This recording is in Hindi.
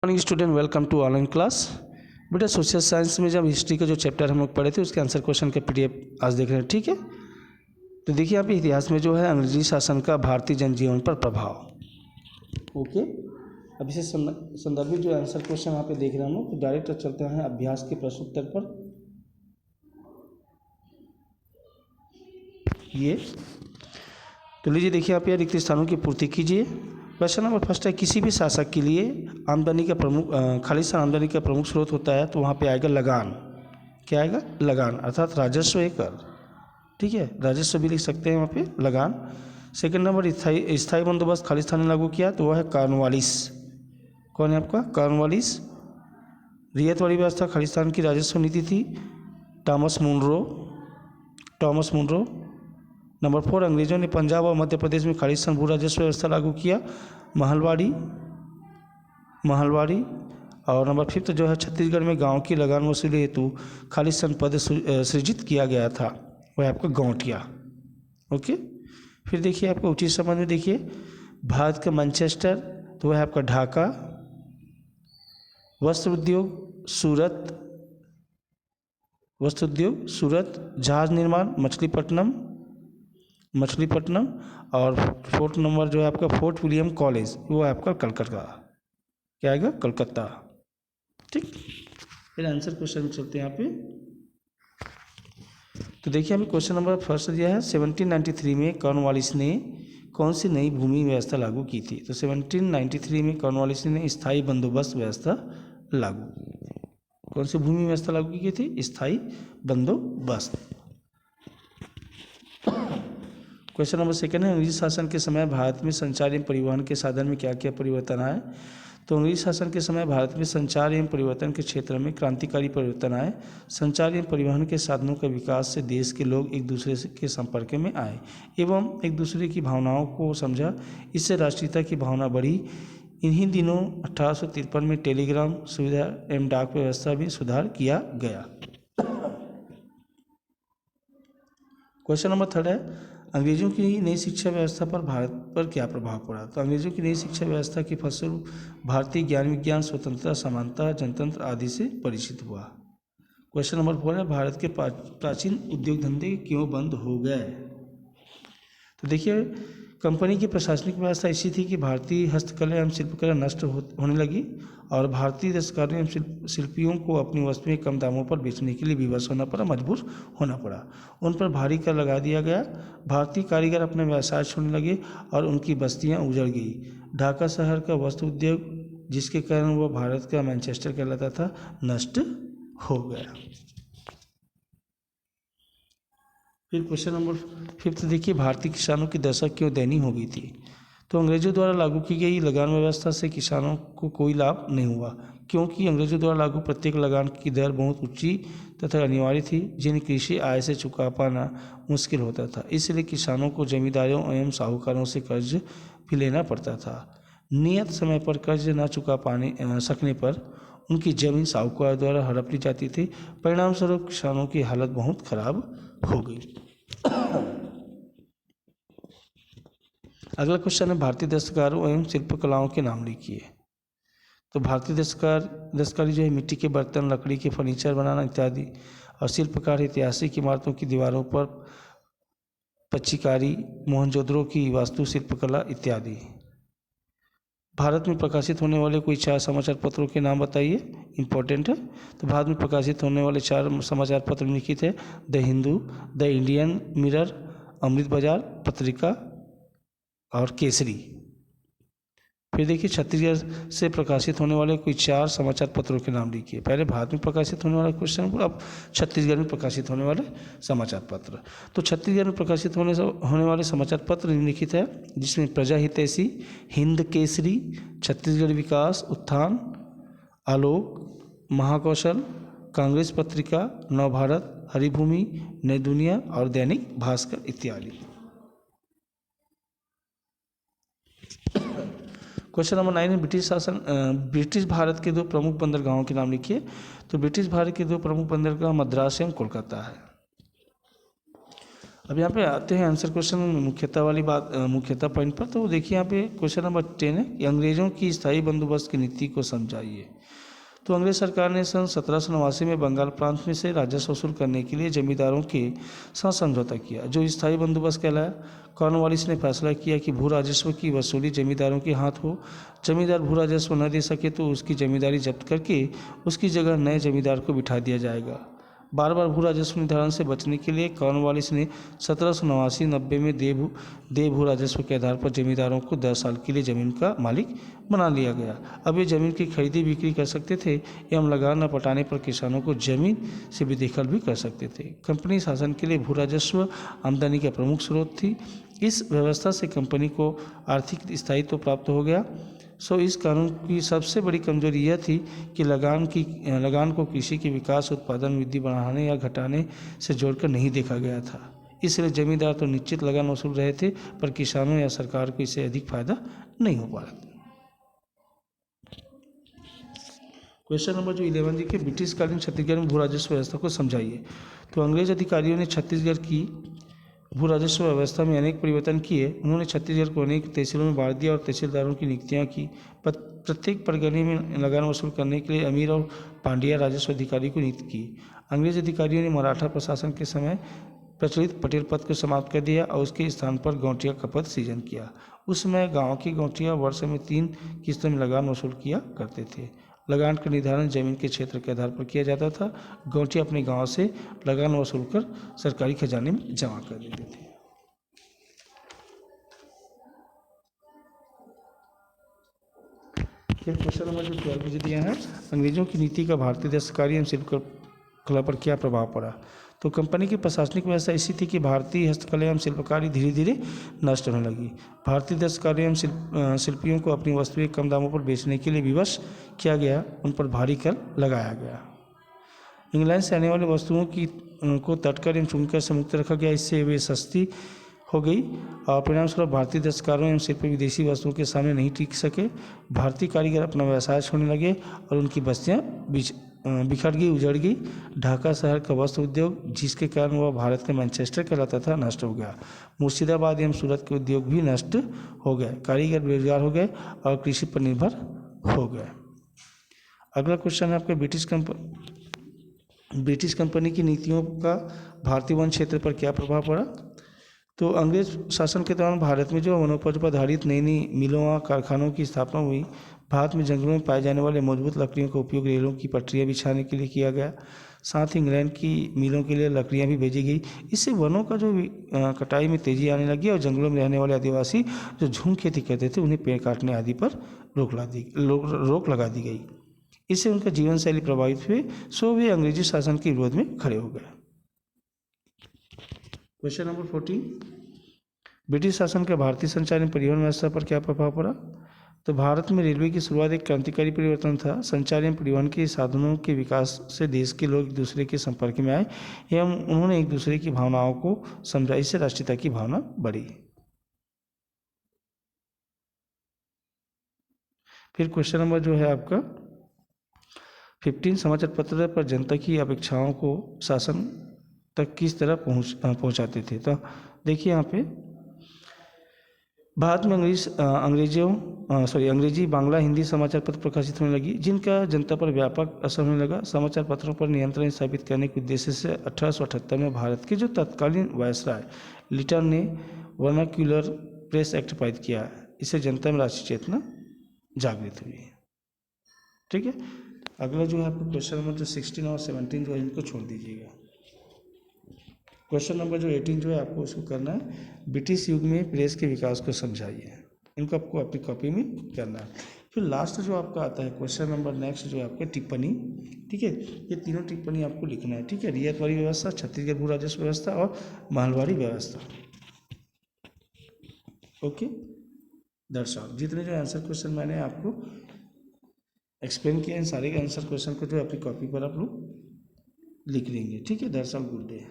Morning student, welcome to online class. बेटा सोशल साइंस में जब हिस्ट्री का जो चैप्टर हम लोग पढ़े थे उसके आंसर क्वेश्चन के पीडीएफ आज देख रहे हैं, ठीक है। तो देखिए यहाँ पे इतिहास में जो है अंग्रेजी शासन का भारतीय जनजीवन पर प्रभाव। ओके, अब इसे संदर्भित जो आंसर क्वेश्चन यहाँ पे देख रहे हैं हम लोग, तो डायरेक्ट चलते हैं अभ्यास के प्रश्नोत्तर पर। ये तो लीजिए, देखिए यहाँ पे रिक्त स्थानों की पूर्ति कीजिए। क्वेश्चन नंबर फर्स्ट है, किसी भी शासक के लिए आमदनी का प्रमुख खालिस्तान आमदनी का प्रमुख स्रोत होता है, तो वहाँ पे आएगा लगान। क्या आएगा? लगान, अर्थात राजस्व एक कर, ठीक है, राजस्व भी लिख सकते हैं वहाँ पे लगान। सेकंड नंबर, स्थायी बंदोबस्त खालिस्तान ने लागू किया, तो वह है कॉर्नवालिस। कौन है आपका? कॉर्नवालिस। रियायत वाली व्यवस्था खालिस्तान की राजस्व नीति थी, टॉमस मुनरो। नंबर 4, अंग्रेजों ने पंजाब और मध्य प्रदेश में खालिस्तान भू राजस्व व्यवस्था लागू किया, महलवाड़ी। और नंबर 5 जो है, छत्तीसगढ़ में गांव की लगान वसूली हेतु खालिस्तान पद सृजित किया गया था, वह है आपका गौटिया। ओके, फिर देखिए आपका उचित संबंध में देखिए, भारत का मैनचेस्टर, तो वह है आपका ढाका। वस्त्र उद्योग सूरत। जहाज निर्माण मछलीपट्टनम। और 4th नंबर जो है आपका फोर्ट विलियम कॉलेज, वो है आपका कलकत्ता। क्या आएगा? कलकत्ता, ठीक। फिर आंसर क्वेश्चन में चलते हैं यहाँ पे। तो देखिए हमें क्वेश्चन नंबर फर्स्ट दिया है, 1793 में कॉर्नवालिस ने कौन सी नई भूमि व्यवस्था लागू की थी? तो 1793 में कॉर्नवालिस ने स्थायी बंदोबस्त व्यवस्था लागू। कौन सी भूमि व्यवस्था लागू की थी? स्थायी बंदोबस्त। क्वेश्चन नंबर सेकंड है, अंग्रेजी शासन के समय भारत में संचार एवं परिवहन के साधन में क्या क्या परिवर्तन आए? तो अंग्रेजी शासन के समय भारत में संचार एवं परिवर्तन के क्षेत्र में क्रांतिकारी परिवर्तन आए। संचार एवं परिवहन के साधनों के विकास से देश के लोग एक दूसरे के संपर्क में आए एवं एक दूसरे की भावनाओं को समझा, इससे राष्ट्रीयता की भावना बढ़ी। इन्हीं दिनों 1853 में टेलीग्राम सुविधा एवं डाक व्यवस्था में सुधार किया गया। क्वेश्चन नंबर थर्ड है, अंग्रेजों की नई शिक्षा व्यवस्था पर भारत पर क्या प्रभाव पड़ा? तो अंग्रेजों की नई शिक्षा व्यवस्था के फलस्वरूप भारतीय ज्ञान विज्ञान, स्वतंत्रता, समानता, जनतंत्र आदि से परिचित हुआ। क्वेश्चन नंबर 4 है, भारत के प्राचीन उद्योग धंधे क्यों बंद हो गए? तो देखिए, कंपनी की प्रशासनिक व्यवस्था ऐसी थी कि भारतीय हस्तकला एवं शिल्पकला नष्ट होने लगी और भारतीय दस्तकारों एवं शिल्पियों को अपनी वस्तुएं कम दामों पर बेचने के लिए विवश मजबूर होना पड़ा। उन पर भारी कर लगा दिया गया। भारतीय कारीगर अपने व्यवसाय छोड़ने लगे और उनकी बस्तियां उजड़ गई। ढाका शहर का वस्त्र उद्योग, जिसके कारण वह भारत का मैनचेस्टर कहलाता था, नष्ट हो गया। फिर क्वेश्चन नंबर 5 देखिए, भारतीय किसानों की दशा क्यों दयनीय हो गई थी? तो अंग्रेजों द्वारा लागू की गई लगान व्यवस्था से किसानों को कोई लाभ नहीं हुआ, क्योंकि अंग्रेजों द्वारा लागू प्रत्येक लगान की दर बहुत ऊंची तथा अनिवार्य थी, जिन्हें कृषि आय से चुका पाना मुश्किल होता था। इसलिए किसानों को जमींदारों एवं साहूकारों से कर्ज भी लेना पड़ता था। नियत समय पर कर्ज न चुका सकने पर उनकी जमीन साहूकार द्वारा हड़प ली जाती थी। परिणाम स्वरूप किसानों की हालत बहुत खराब हो गई। अगला क्वेश्चन है, भारतीय दस्तकारों एवं शिल्पकलाओं के नाम लिखिए। तो भारतीय दस्तकारी जो है मिट्टी के बर्तन, लकड़ी के फर्नीचर बनाना इत्यादि, और शिल्पकार ऐतिहासिक इमारतों की दीवारों पर पच्चीकारी, मोहनजोदड़ो की वास्तु शिल्पकला इत्यादि। भारत में प्रकाशित होने वाले कोई 4 समाचार पत्रों के नाम बताइए, इंपॉर्टेंट है। तो भारत में प्रकाशित होने वाले 4 समाचार पत्र निम्नलिखित है: the Hindu, the Indian Mirror, Amrita Bazar Patrika और केसरी। फिर देखिए, छत्तीसगढ़ से प्रकाशित होने वाले कोई 4 समाचार पत्रों के नाम लिखिए। पहले भारत में प्रकाशित होने वाला क्वेश्चन, अब छत्तीसगढ़ में प्रकाशित होने वाले समाचार पत्र। तो छत्तीसगढ़ में प्रकाशित होने वाले समाचार पत्र निम्नलिखित है, जिसमें प्रजा हितैषी, हिंद केसरी, छत्तीसगढ़ विकास, उत्थान, आलोक, महाकौशल, कांग्रेस पत्रिका, नवभारत, हरिभूमि, नई दुनिया और दैनिक भास्कर इत्यादि। क्वेश्चन नंबर 9 है, ब्रिटिश भारत के 2 प्रमुख बंदरगाहों के नाम लिखिए। तो ब्रिटिश भारत के 2 प्रमुख बंदरगाह मद्रास एवं कोलकाता है। अब यहाँ पे आते हैं आंसर क्वेश्चन मुख्यतः वाली बात, मुख्यतः पॉइंट पर। तो देखिए यहाँ पे क्वेश्चन नंबर 10 है कि अंग्रेजों की स्थायी बंदोबस्त की नीति को समझाइए। तो अंग्रेज सरकार ने सन 1789 में बंगाल प्रांत में से राजस्व वसूल करने के लिए जमींदारों के साथ समझौता किया, जो स्थायी बंदोबस्त कहलाया। कॉर्नवालिस ने फैसला किया कि भू राजस्व की वसूली जमींदारों के हाथ हो। जमींदार भू राजस्व न दे सके तो उसकी जमींदारी जब्त करके उसकी जगह नए जमींदार को बिठा दिया जाएगा। बार बार भू राजस्व निर्धारण से बचने के लिए कॉर्नवालिस ने 1789-90 में देय भू राजस्व के आधार पर जमींदारों को 10 साल के लिए जमीन का मालिक बना लिया गया। अब ये जमीन की खरीदी बिक्री कर सकते थे एवं लगान न पटाने पर किसानों को जमीन से बेदखल भी कर सकते थे। कंपनी शासन के लिए भू राजस्व आमदनी का प्रमुख स्रोत थी। इस व्यवस्था से कंपनी को आर्थिक स्थायित्व प्राप्त हो गया। इस कानून की सबसे बड़ी कमजोरी यह थी कि लगान को कृषि के विकास, उत्पादन वृद्धि बढ़ाने या घटाने से जोड़कर नहीं देखा गया था। इसलिए जमींदार तो निश्चित लगान वसूल रहे थे, पर किसानों या सरकार को इससे अधिक फायदा नहीं हो पा रहा था। क्वेश्चन नंबर जो 11 देखिए, ब्रिटिशकालीन छत्तीसगढ़ में भू राजस्व व्यवस्था को समझाइए। तो अंग्रेज अधिकारियों ने छत्तीसगढ़ की भू राजस्व व्यवस्था में अनेक परिवर्तन किए। उन्होंने छत्तीसगढ़ को अनेक तहसीलों में बांट दिया और तहसीलदारों की नियुक्तियां की। प्रत्येक परगने में लगान वसूल करने के लिए अमीर और पांड्या राजस्व अधिकारी को नियुक्त की। अंग्रेज अधिकारियों ने मराठा प्रशासन के समय प्रचलित पटेल पद को समाप्त कर दिया और उसके स्थान पर गौटिया का पद सृजन किया। उस समय गाँव की गौटिया वर्ष में 3 किस्तों में लगान वसूल किया करते थे। लगान का निर्धारण जमीन के क्षेत्र के आधार पर किया जाता था। गौटिया अपने गांव से लगान वसूल कर सरकारी खजाने में जमा कर देते थे। फिर क्वेश्चन नंबर जो 12 मुझे दिया है, अंग्रेजों की नीति का भारतीय दस्तकारी एवं शिल्पकला पर क्या प्रभाव पड़ा। तो कंपनी की प्रशासनिक व्यवस्था ऐसी थी कि भारतीय हस्तकला एवं शिल्पकारी धीरे धीरे नष्ट होने लगी। भारतीय दस्तकारी एवं शिल्पियों को अपनी वस्तुएं कम दामों पर बेचने के लिए विवश किया गया, उन पर भारी कर लगाया गया। इंग्लैंड से आने वाली वस्तुओं को तटकर एवं चुनकर से मुक्त रखा गया, इससे वे सस्ती हो गई और परिणामस्वरूप भारतीय दस्तकारों एवं शिल्पी विदेशी वस्तुओं के सामने नहीं टिक सके। भारतीय कारीगर अपना व्यवसाय छोड़ने लगे और उनकी बस्तियाँ बिखर गई, उजड़ गई। ढाका शहर का वस्त्र उद्योग, जिसके कारण वह भारत के मैनचेस्टर कहलाता था, नष्ट हो गया। मुर्शिदाबाद एवं सूरत के उद्योग भी नष्ट हो गए। कारीगर बेरोजगार हो गए और कृषि पर निर्भर हो गए। अगला क्वेश्चन है आपका, ब्रिटिश कंपनी की नीतियों का भारतीय वन क्षेत्र पर क्या प्रभाव पड़ा। तो अंग्रेज शासन के दौरान भारत में जो वनोपज पर आधारित नई नई मिलों और कारखानों की स्थापना हुई। भारत में जंगलों में पाए जाने वाले मजबूत लकड़ियों का उपयोग रेलों की पटरियां बिछाने के लिए किया गया। साथ ही इंग्लैंड की मिलों के लिए लकड़ियां भी भेजी गई। इससे वनों का जो कटाई में तेजी आने लगी और जंगलों में रहने वाले आदिवासी जो झूम खेती करते थे, उन्हें पेड़ काटने आदि पर रोक लगा दी गई। इससे उनका जीवन शैली प्रभावित हुए, वे अंग्रेजी शासन के विरोध में खड़े हो गए। क्वेश्चन नंबर 14, ब्रिटिश शासन का भारतीय संचार एवं परिवहन व्यवस्था पर क्या प्रभाव पड़ा। तो भारत में रेलवे की शुरुआत एक क्रांतिकारी परिवर्तन था। संचार एवं परिवहन के साधनों के विकास से देश के लोग एक दूसरे के संपर्क में आए एवं उन्होंने एक दूसरे की भावनाओं को समझा। इससे राष्ट्रीयता की भावना बढ़ी। फिर क्वेश्चन नंबर जो है आपका 15, समाचार पत्र पर जनता की अपेक्षाओं को शासन तक किस तरह पहुंचाते थे। तो देखिए यहाँ पे भारत में अंग्रेजी, बांग्ला, हिंदी समाचार पत्र प्रकाशित होने लगी, जिनका जनता पर व्यापक असर होने लगा। समाचार पत्रों पर नियंत्रण स्थापित करने के उद्देश्य से 1878 में भारत के जो तत्कालीन वायसराय लिटन ने वर्नाक्यूलर प्रेस एक्ट पारित किया। इससे जनता में राष्ट्रीय चेतना जागृत हुई। ठीक है, अगला जो है आपको क्वेश्चन नंबर जो 16 और 17 जो है इनको छोड़ दीजिएगा। क्वेश्चन नंबर जो 18 जो है आपको उसको करना है, ब्रिटिश युग में प्रेस के विकास को समझाइए। इनको आपको अपनी कॉपी में करना है। फिर लास्ट जो आपका आता है क्वेश्चन नंबर नेक्स्ट जो है आपका टिप्पणी। ठीक है, ये तीनों टिप्पणी आपको लिखना है। ठीक है, रियायतवाड़ी व्यवस्था, छत्तीसगढ़ भू राजस्व व्यवस्था और महलवाड़ी व्यवस्था। ओके, दर्शाओ। जितने जो आंसर क्वेश्चन मैंने आपको एक्सप्लेन किया, इन सारे आंसर क्वेश्चन को जो अपनी कॉपी पर आप लोग लिख लेंगे। ठीक है, दैट्स ऑल, गुड डे।